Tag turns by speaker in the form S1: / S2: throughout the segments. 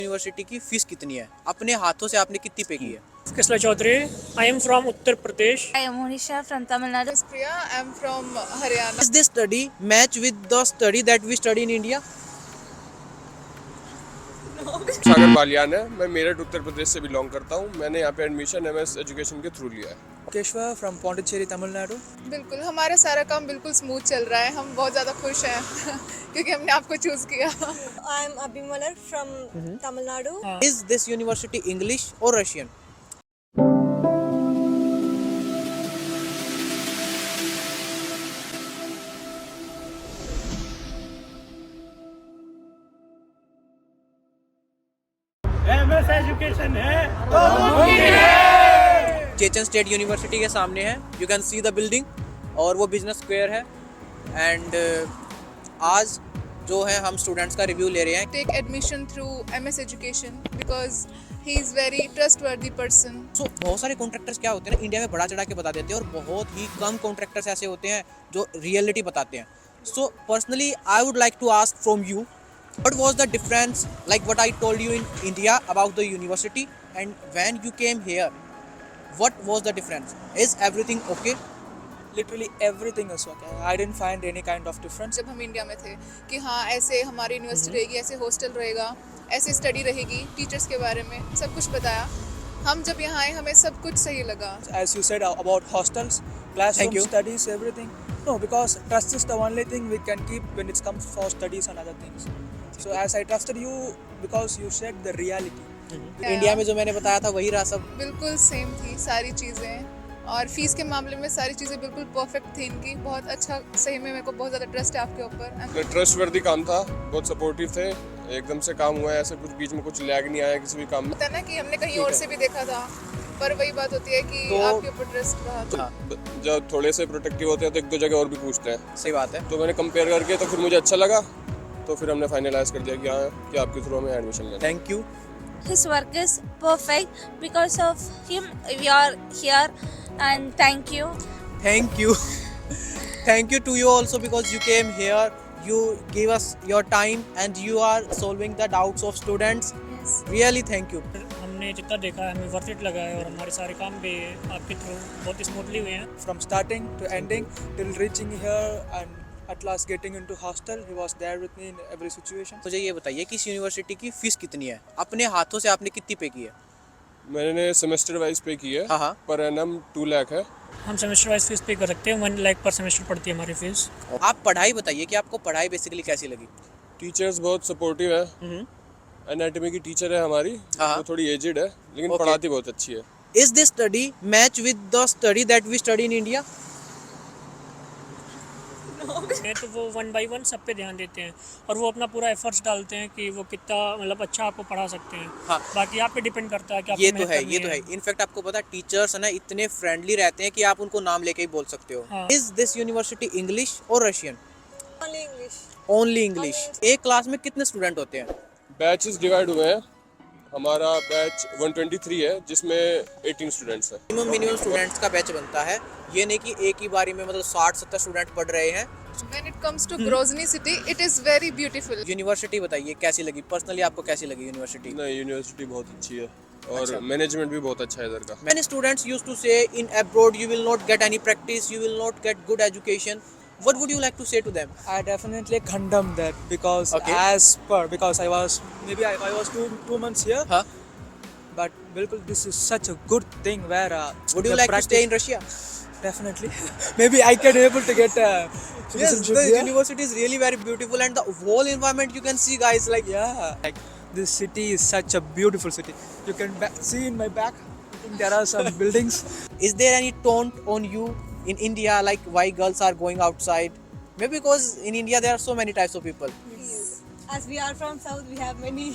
S1: University की fees कितनी है? अपने हाथों से आपने कितनी पे की है?
S2: Kisla Chaudhary. I am from Uttar Pradesh.
S3: I am Monisha from Tamil Nadu.
S4: Miss Priya, I'm from Haryana.
S1: Does this study match with the study that we study in India?
S5: सागर बालियान है। मैं मेरठ उत्तर प्रदेश से बिलोंग करता हूँ। मैंने यहाँ पे admission MS education के through लिया है।
S6: केशवा फ्रॉम पौंडीचेरी तमिलनाडु।
S4: बिल्कुल हमारा सारा काम बिल्कुल स्मूथ चल रहा है, हम बहुत ज़्यादा खुश हैं क्योंकि हमने आपको चूज़ किया।
S7: I am Abhimalar from Tamil Nadu.
S1: Is this university English or Russian?
S2: MS education है
S1: चेचन स्टेट यूनिवर्सिटी के सामने है। You can see the building और वो बिजनेस स्क्वायर है। एंड आज जो है हम स्टूडेंट्स का रिव्यू ले रहे हैं।
S4: Take admission through MS education because he is very trustworthy person.
S1: सो बहुत सारे कॉन्ट्रैक्टर्स क्या होते हैं ना, इंडिया में बड़ा चढ़ा के बता देते हैं और बहुत ही कम कॉन्ट्रैक्टर्स ऐसे होते हैं जो रियलिटी बताते हैं। So personally I would like to ask from you, what was the difference, like what I told you in India about the university and when you came here, what was the difference? Is everything okay?
S6: Literally everything is okay. I didn't find any kind of difference.
S4: जब हम India में थे कि हाँ ऐसे हमारी university रहेगी, ऐसे हॉस्टल रहेगा, ऐसे स्टडी रहेगी, टीचर्स के बारे में सब कुछ बताया। हम जब यहाँ आए हमें सब कुछ सही लगा।
S6: As you said about hostels,
S1: Thank
S6: classroom
S1: you.
S6: studies, everything. No, because trust is the only thing we can keep when it comes for studies and other things. So as I trusted you because you said the reality.
S1: India में जो मैंने बताया था वही रहा सब।
S4: बिल्कुल same थी सारी चीज़ें और फीस के मामले में सारी चीज़ें बिल्कुल परफेक्ट थी इनकी। बहुत अच्छा, सही में मेरे को बहुत ज़्यादा ट्रस्ट है आपके ऊपर।
S5: ट्रस्टवर्दी काम था, बहुत सपोर्टिव थे, एकदम से काम हुआ है, ऐसे कुछ बीच में कुछ लैग नहीं आया किसी भी काम में।
S4: होता है ना कि हमने कहीं और से भी देखा था, पर वही बात होती है कि
S1: तो-
S4: आपके ऊपर ट्रस्ट रहा। तो
S5: जब थोड़े से प्रोटेक्टिव होते हैं तो एक दो जगह और भी पूछते हैं,
S1: सही बात है।
S5: तो मैंने कंपेयर करके तो फिर मुझे अच्छा लगा, तो फिर हमने फाइनलाइज कर दिया कि हाँ कि आपके थ्रू हमें एडमिशन लेना।
S1: Thank you.
S3: His work is perfect. Because of him, we are here. And thank you.
S1: Thank you. Thank you to you also because you came here, you gave us your time and you are solving the doubts of students.
S3: Yes.
S1: Really thank you.
S2: हमने जितना देखा है हमें worth it लगा है और हमारे सारे काम भी आपके थ्रू बहुत स्मूथली हुए हैं।
S6: From starting to ending till reaching here and at last getting into hostel, he was there with me in every situation.
S1: मुझे ये बताइए कि इस यूनिवर्सिटी की फीस कितनी है? अपने हाथों से आपने कितनी पे की है?
S5: मैंने सेमेस्टर वाइज पे की है।
S1: हाँ।
S5: पर एनम 2 लाख है।
S2: हम सेमेस्टर वाइज फीस पे कर सकते हैं, 1 लाख पर सेमेस्टर पड़ती है हमारी फीस।
S1: आप पढ़ाई बताइए कि आपको पढ़ाई बेसिकली कैसी लगी?
S5: टीचर्स बहुत सपोर्टिव है। एनाटॉमी की टीचर है हमारी,
S1: हाँ।
S5: वो थोड़ी एजिड है लेकिन
S1: Okay.
S5: पढ़ाती बहुत अच्छी है।
S1: Is this study match with the study that we study in India?
S2: तो वो 1 by 1 सब पे ध्यान देते हैं और वो अपना पूरा एफर्ट्स डालते हैं कि वो कितना मतलब अच्छा आपको पढ़ा सकते हैं।
S1: हाँ।
S2: बाकी आप पे डिपेंड करता है कि आपको
S1: ये तो
S2: मेहनत
S1: है,
S2: करनी
S1: ये तो है। इनफैक्ट आपको पता है टीचर्स है ना इतने फ्रेंडली रहते हैं कि आप उनको नाम लेके ही बोल सकते हो।
S2: हाँ।
S1: Is this university English or Russian?
S7: Only English.
S1: Only English. एक क्लास में कितने स्टूडेंट होते हैं?
S5: बैचेस डिवाइड हुए हैं। हमारा बैच 123 है जिसमें 18 स्टूडेंट्स हैं।
S1: मिनिमम स्टूडेंट्स का बैच बनता है। ये नहीं कि एक ही बारी में मतलब 60-70 स्टूडेंट पढ़ रहे हैं।
S4: When it comes to Grozny city, it is very beautiful.
S1: University बताइए कैसी लगी? पर्सनली आपको कैसी लगी यूनिवर्सिटी?
S5: नहीं, यूनिवर्सिटी बहुत अच्छी है और
S1: अच्छा।
S5: मैनेजमेंट भी बहुत अच्छा है इधर का।
S1: Many students used to say in abroad you will not get any practice, you will not get good education. What would you like to say to them?
S6: I definitely condemn that because
S1: Okay.
S6: because I was two months here,
S1: Huh?
S6: but bilkul this is such a good thing where
S1: Would you
S6: the
S1: like to stay in Russia?
S6: Definitely. Maybe I can able to get
S1: Yes,
S6: citizenship
S1: the
S6: here.
S1: university is really very beautiful and the whole environment you can see guys like
S6: Yeah, like this city is such a beautiful city. You can see in my back, I think there are some buildings.
S1: is there any taunt on you in India like why girls are going outside? Maybe because in India there are so many types of people.
S7: As we are from South, we have many.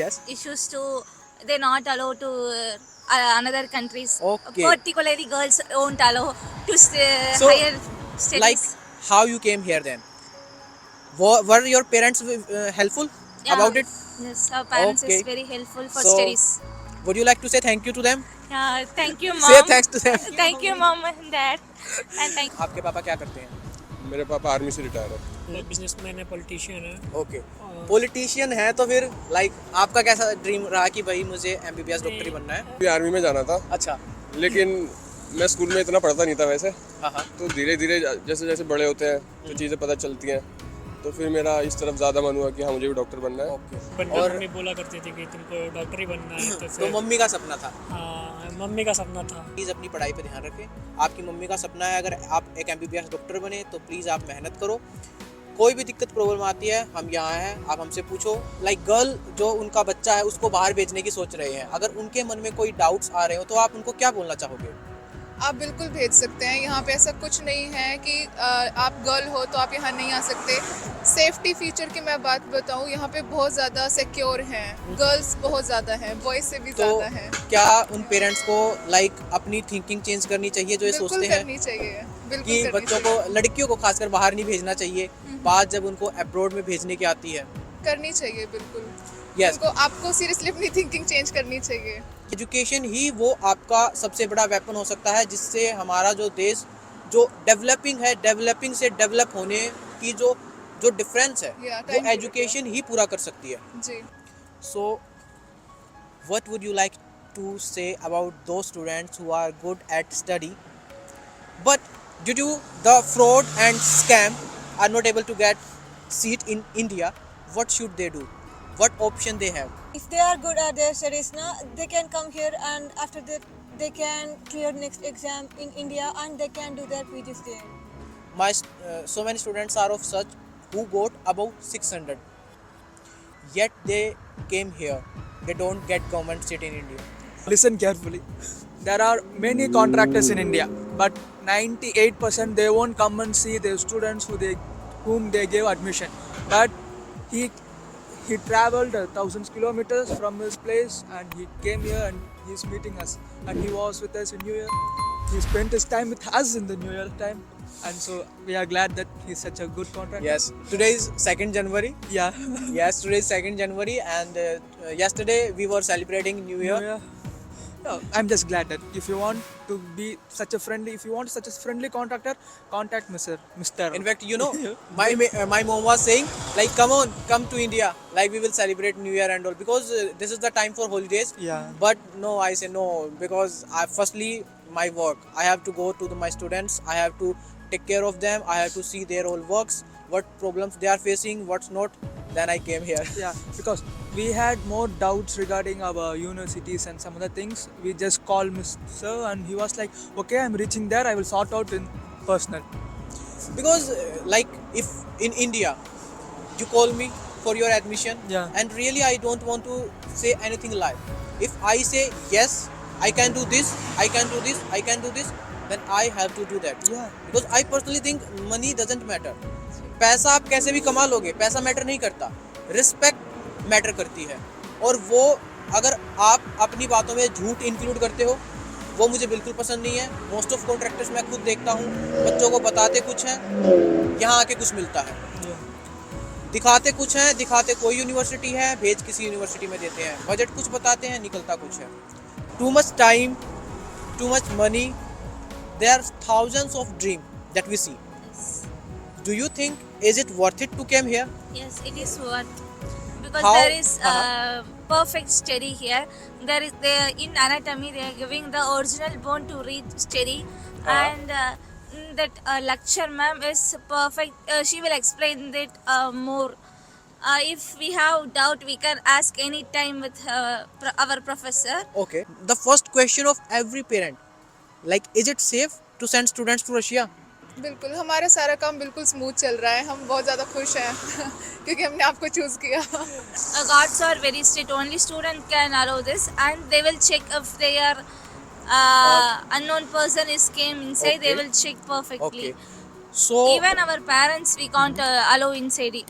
S1: Yes.
S3: Issues to they're not allowed to another countries.
S1: Okay.
S3: Particularly girls won't allow to
S1: So,
S3: higher studies.
S1: Like how you came here then? Were your parents helpful
S3: Yeah.
S1: about it?
S3: Yes, our parents
S1: Okay.
S3: is very helpful for
S1: So,
S3: studies.
S1: Would you like to say thank you to them?
S3: Yeah, thank you, mom.
S1: Say thanks to them.
S3: Thank you, mom and dad. And thank
S1: आपके पापा क्या करते हैं?
S5: मेरे पापा army से retire है।
S2: Businessman है, पॉलिटिशियन है।
S1: ओके, पॉलिटिशियन है तो फिर लाइक आपका कैसा ड्रीम रहा कि भाई मुझे एमबीबीएस डॉक्टर ही बनना है?
S5: अभी आर्मी में जाना था,
S1: अच्छा।
S5: लेकिन मैं स्कूल में इतना पढ़ता नहीं था वैसे।
S1: हाँ हाँ।
S5: तो धीरे धीरे जैसे जैसे बड़े होते हैं तो चीज़ें पता चलती हैं, तो फिर मेरा इस तरफ ज़्यादा मन हुआ कि हाँ मुझे भी डॉक्टर बनना है।
S2: बनना
S1: और-
S2: मम्मी बोला करती थी कि तुमको डॉक्टर ही बनना है, तो
S1: तो
S2: फिर
S1: मम्मी का सपना था।
S2: हाँ, मम्मी का सपना था।
S1: प्लीज़ अपनी पढ़ाई पे ध्यान रखें। आपकी मम्मी का सपना है अगर आप एक एमबीबीएस डॉक्टर बने तो प्लीज़ आप मेहनत करो। कोई भी दिक्कत प्रॉब्लम आती है हम यहाँ हैं, आप हमसे पूछो। लाइक गर्ल जो उनका बच्चा है उसको बाहर भेजने की सोच रहे हैं, अगर उनके मन में कोई डाउट्स आ रहे हो तो आप उनको क्या बोलना चाहोगे?
S4: आप बिल्कुल भेज सकते हैं। यहाँ पे ऐसा कुछ नहीं है कि आप गर्ल हो तो आप यहाँ नहीं आ सकते। सेफ्टी फीचर की मैं बात बताऊँ, यहाँ पे बहुत ज़्यादा सिक्योर हैं, गर्ल्स बहुत ज़्यादा हैं, बॉयज़ से भी
S1: तो
S4: ज़्यादा हैं।
S1: क्या उन पेरेंट्स को लाइक अपनी थिंकिंग चेंज करनी चाहिए जो ये
S4: बिल्कुल
S1: सोचते हैं
S4: करनी चाहिए, बिल्कुल
S1: कि
S4: करनी
S1: बच्चों
S4: चाहिए।
S1: को, लड़कियों को खासकर बाहर नहीं भेजना चाहिए, बात जब उनको अब्रॉड में भेजने की आती है?
S4: करनी चाहिए बिल्कुल।
S1: यस,
S4: उनको आपको सीरियसली अपनी थिंकिंग चेंज करनी चाहिए।
S1: एजुकेशन ही वो आपका सबसे बड़ा वेपन हो सकता है जिससे हमारा जो देश जो डेवलपिंग है, डेवलपिंग से डेवलप होने की जो जो डिफरेंस है
S4: Yeah,
S1: वो
S4: time to
S1: एजुकेशन ही पूरा कर सकती है।
S4: जी।
S1: So, what would you like to say about those students who are good at study, but due to the fraud and scam are not able to get seat in India? What should they do? What option they have?
S7: If they are good at their studies now, they can come here and after that they can clear next exam in India and they can do their PGs there.
S1: So many students are of such who got above 600, yet they came here. They don't get government seat in India.
S6: Listen carefully. There are many contractors in India, but 98% they won't come and see their students whom they gave admission. But he traveled thousands kilometers from his place and he came here and he's meeting us. And he was with us in New Year. He spent his time with us in the New Year time. And so we are glad that he's such a good contractor.
S1: Yes, today is 2nd January.
S6: Yeah.
S1: Yes, today is 2nd January and yesterday we were celebrating New Year.
S6: Yeah. No, I'm just glad that if you want to be such a friendly, if you want such a friendly contractor, contact Mr.
S1: In fact, you know, my mom was saying like, come to India, like we will celebrate New Year and all, because this is the time for holidays.
S6: Yeah.
S1: But no, I say no, because firstly my work, I have to go to my students, I have to take care of them, I have to see their all works, what problems they are facing, what's not. Then I came here.
S6: Yeah, because we had more doubts regarding our universities and some other things. We just called Mr. and he was like, okay, I'm reaching there, I will sort out in personal.
S1: Because like if in India you call me for your admission,
S6: Yeah.
S1: and really I don't want to say anything lie. If I say yes, I can do this, I can do this, I can do this, then I have to do that.
S6: Yeah.
S1: Because I personally think money doesn't matter. पैसा आप कैसे भी कमा लोगे, पैसा matter नहीं करता, respect matter करती है। और वो अगर आप अपनी बातों में झूठ इंक्लूड करते हो, वो मुझे बिल्कुल पसंद नहीं है। मोस्ट ऑफ कॉन्ट्रैक्टर्स मैं खुद देखता हूँ, बच्चों को बताते कुछ हैं, यहाँ आके कुछ मिलता है। दिखाते कुछ हैं, दिखाते कोई यूनिवर्सिटी है, भेज किसी यूनिवर्सिटी में देते हैं, बजट कुछ बताते हैं, निकलता कुछ है। Too much time, too much money, there are thousands of dream that we see. Do you think is it worth it to come here?
S3: Yes, it is worth, because
S1: How-
S3: there is perfect study here. There is in anatomy they are giving the original bone to read study, and that lecture ma'am is perfect. She will explain that more. If we have doubt, we can ask any time with our professor.
S1: Okay. The first question of every parent, like, is it safe to send students to Russia?
S4: बिल्कुल, हमारा सारा काम बिल्कुल smooth चल रहा है। हम बहुत ज़्यादा खुश हैं क्योंकि हमने आपको चूज़ किया।
S3: Guards are very strict. Only student can allow this, and they will check if their unknown person is came inside. They
S1: Okay.
S3: will check perfectly.
S1: Okay. So
S3: Even our parents, we can't allow inside.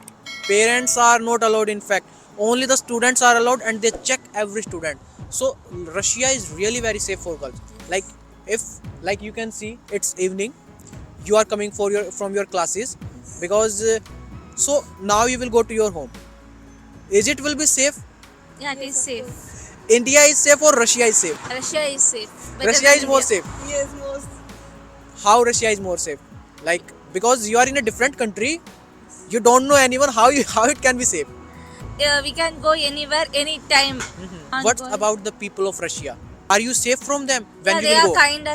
S1: parents are not allowed. In fact, only the students are allowed, and they check every student. So Russia is really very safe for girls. Like if, like you can see, it's evening. You are coming from your classes, because so now you will go to your home. Is it will be safe?
S3: Yeah, it is safe.
S1: India is safe or Russia is safe?
S3: Russia is safe. Better
S1: Russia
S3: than
S1: is more
S3: India.
S1: safe.
S7: Yes, most.
S1: How Russia is more safe? Like, because you are in a different country, You don't know anyone, how it can be safe?
S3: We can go anywhere, anytime. And
S1: What
S3: go-
S1: about the people of Russia? Are you safe from them when
S3: Yeah,
S1: you
S3: they
S1: will
S3: are
S1: go?
S3: kind or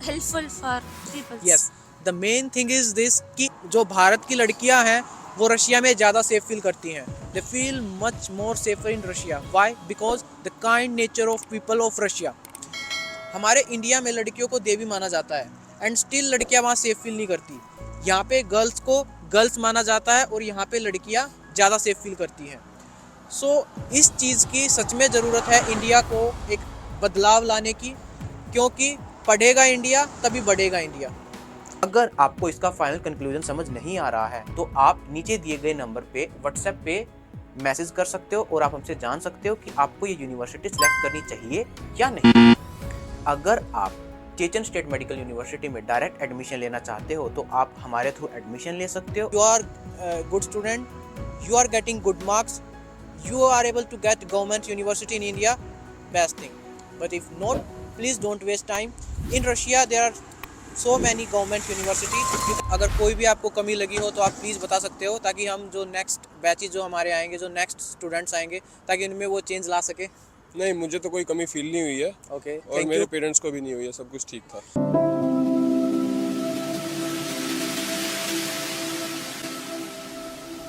S3: helpful for people.
S1: Yes, the main thing is this कि जो भारत की लड़कियां हैं वो Russia में ज़्यादा safe feel करती हैं. They feel much more safer in Russia. Why? Because the kind nature of people of Russia. हमारे इंडिया में लड़कियों को देवी माना जाता है एंड स्टिल लड़कियां वहाँ सेफ फील नहीं करती. यहाँ पे गर्ल्स को गर्ल्स माना जाता है और यहाँ पे लड़कियां ज़्यादा सेफ फील करती हैं. सो इस चीज़ की सच में ज़रूरत है इंडिया को एक बदलाव लाने की, क्योंकि पढ़ेगा इंडिया तभी बढ़ेगा इंडिया. अगर आपको इसका फाइनल कंक्लूजन समझ नहीं आ रहा है तो आप नीचे दिए गए नंबर पे व्हाट्सएप पे मैसेज कर सकते हो और आप हमसे जान सकते हो कि आपको ये यूनिवर्सिटी सिलेक्ट करनी चाहिए या नहीं. अगर आप चेचन स्टेट मेडिकल यूनिवर्सिटी में डायरेक्ट एडमिशन लेना चाहते हो तो आप हमारे थ्रू एडमिशन ले सकते हो. You are good student, you are getting good marks, you are able to get government university in India, best thing. But if not, please don't waste time. In Russia there are so many government university. अगर कोई भी आपको कमी लगी हो तो आप please बता सकते हो, ताकि हम जो नेक्स्ट बैचेज जो हमारे आएंगे, जो नेक्स्ट स्टूडेंट्स आएंगे, ताकि उनमें वो चेंज ला सके.
S5: नहीं, मुझे तो कोई कमी फील नहीं हुई है
S1: ओके,
S5: और
S1: थैंक
S5: मेरे
S1: यू.
S5: पेरेंट्स को भी नहीं हुई है, सब कुछ ठीक था.